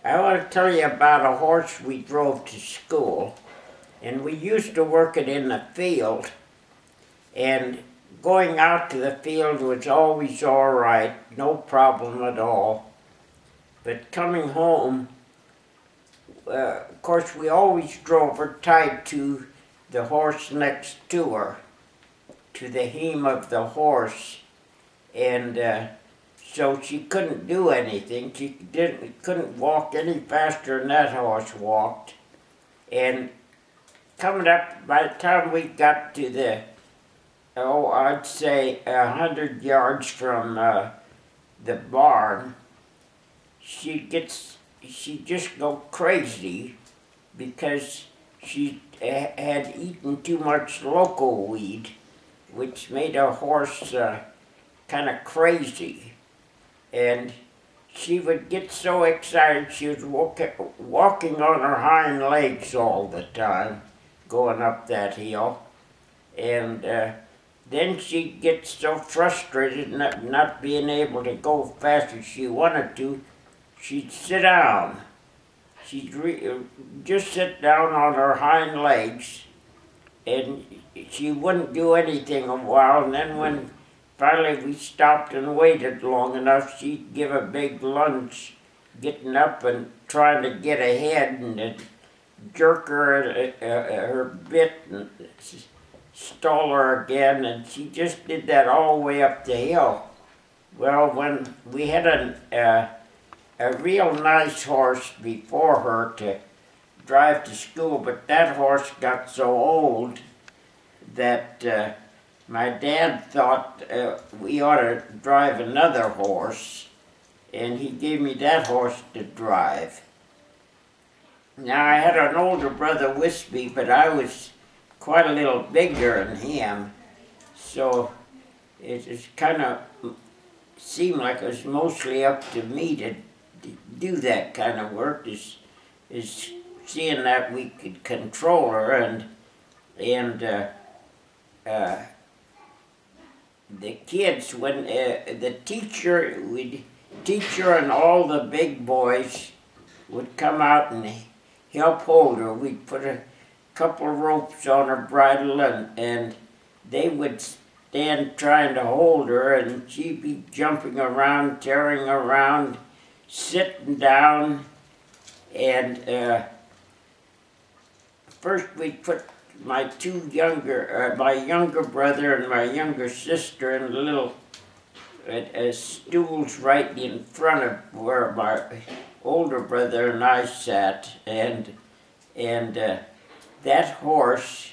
I want to tell you about a horse we drove to school, and we used to work it in the field, and going out to the field was always all right, no problem at all. But coming home, of course, we always drove her tied to the horse next to her, to the hem of the horse, and so she couldn't do anything. She couldn't walk any faster than that horse walked. And coming up, by the time we got to I'd say 100 yards from the barn, she just go crazy because she had eaten too much loco weed, which made her horse kind of crazy. And she would get so excited she was walking on her hind legs all the time, going up that hill. And then she'd get so frustrated not being able to go fast as she wanted to, she'd sit down. She'd just sit down on her hind legs, and she wouldn't do anything a while, and then when finally we stopped and waited long enough, she'd give a big lunge, getting up and trying to get ahead, and it'd jerk her at her bit and stall her again, and she just did that all the way up the hill. Well, when we had a real nice horse before her to drive to school, but that horse got so old that my dad thought we ought to drive another horse, and he gave me that horse to drive. Now, I had an older brother with me, but I was quite a little bigger than him, so it kind of seemed like it was mostly up to me to do that kind of work, is seeing that we could control her, and the kids, when the teacher and all the big boys would come out and help hold her, we'd put a couple of ropes on her bridle, and they would stand trying to hold her, and she'd be jumping around, tearing around, sitting down, and first we'd put my younger brother and my younger sister in little stools right in front of where my older brother and I sat, and that horse,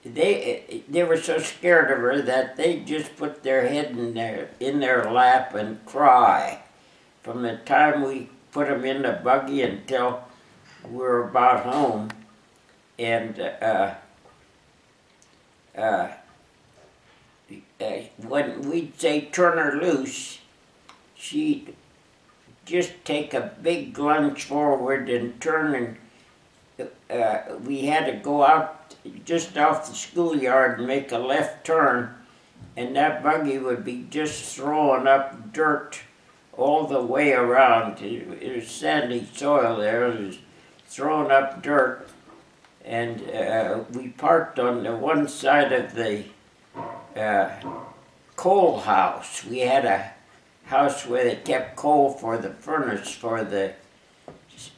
they were so scared of her that they just put their head in their lap and cry from the time we put them in the buggy until we were about home. And when we'd say turn her loose, she'd just take a big lunge forward and turn, and we had to go out just off the schoolyard and make a left turn, and that buggy would be just throwing up dirt all the way around. It was sandy soil there, it was throwing up dirt, and we parked on the one side of the coal house. We had a house where they kept coal for the furnace for the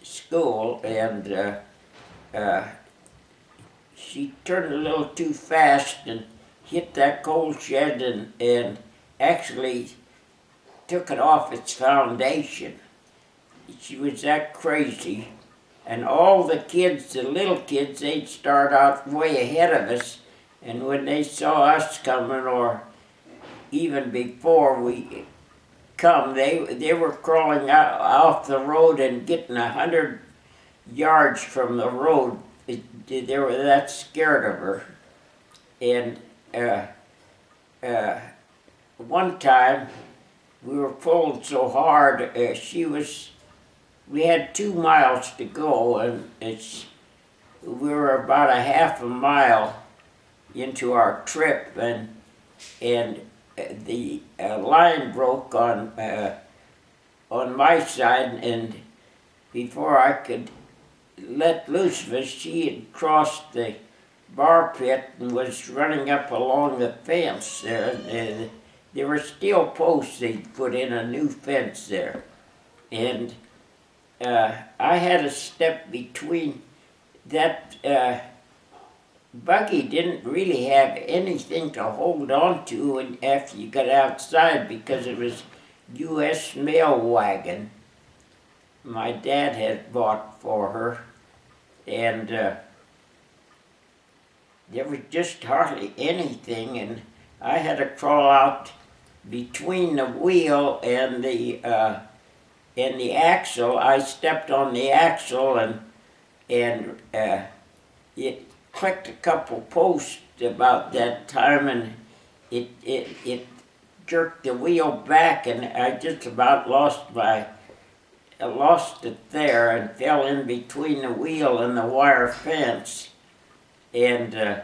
school, and she turned a little too fast and hit that coal shed, and actually took it off its foundation. She was that crazy. And all the kids, the little kids, they'd start out way ahead of us, and when they saw us coming, or even before we come, they were crawling out off the road and getting 100 yards from the road. They were that scared of her. And one time, we were pulled so hard, we had 2 miles to go, and we were about a half a mile into our trip, and the line broke on my side, and before I could let loose of us, she had crossed the bar pit and was running up along the fence there. And there were steel posts they'd put in, a new fence there. And I had to step between that. Buggy didn't really have anything to hold on to after you got outside, because it was U.S. mail wagon my dad had bought for her, and there was just hardly anything, and I had to crawl out between the wheel and the axle. I stepped on the axle, and it clicked a couple posts about that time, and it jerked the wheel back, and I just about lost it there and fell in between the wheel and the wire fence. And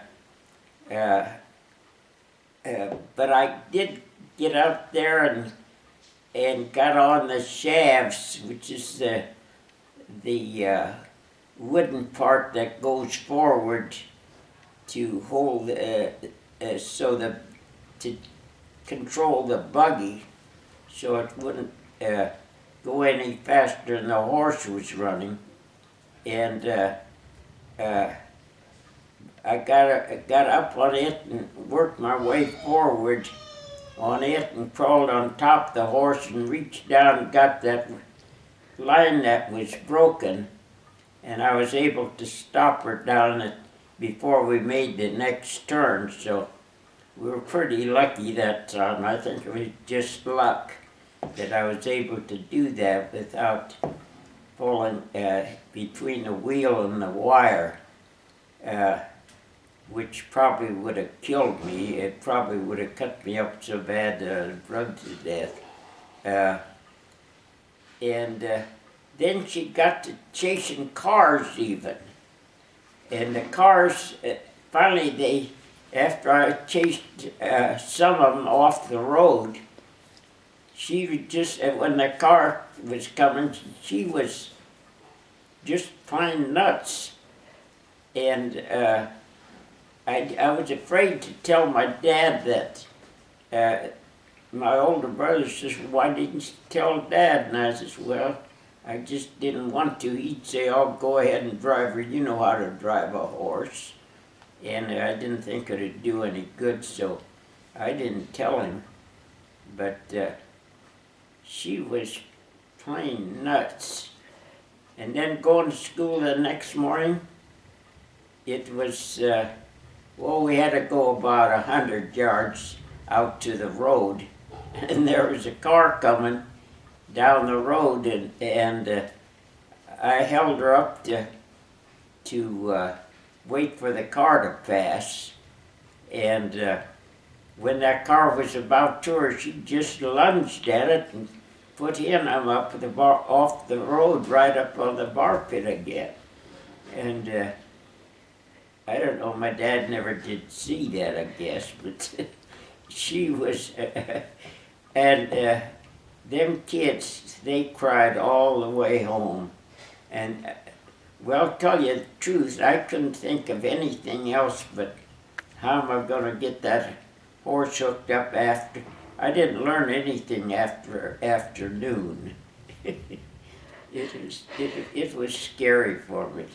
but I did get out there and got on the shafts, which is the wooden part that goes forward to hold to control the buggy, so it wouldn't go any faster than the horse was running. And I got up on it and worked my way forward on it and crawled on top of the horse and reached down and got that line that was broken, and I was able to stop her down before we made the next turn. So we were pretty lucky that time. I think it was just luck that I was able to do that without falling between the wheel and the wire, which probably would have killed me. It probably would have cut me up so bad that I was run to death. Then she got to chasing cars even. And the cars, finally after I chased some of them off the road, she was just, when the car was coming, she was just plain nuts. And I was afraid to tell my dad that. My older brother says, "Why didn't you tell Dad?" And I says, "Well, I just didn't want to." He'd say, "Oh, go ahead and drive her. You know how to drive a horse." And I didn't think it'd do any good, so I didn't tell him. But she was plain nuts. And then going to school the next morning, it was, we had to go about 100 yards out to the road, and there was a car coming down the road, and I held her up to wait for the car to pass. And when that car was about to her, she just lunged at it and put him up off the road, right up on the bar pit again. And I don't know, my dad never did see that, I guess, but she was, and them kids, they cried all the way home. And well, tell you the truth, I couldn't think of anything else but how am I going to get that horse hooked up after. I didn't learn anything after afternoon. It was scary for me.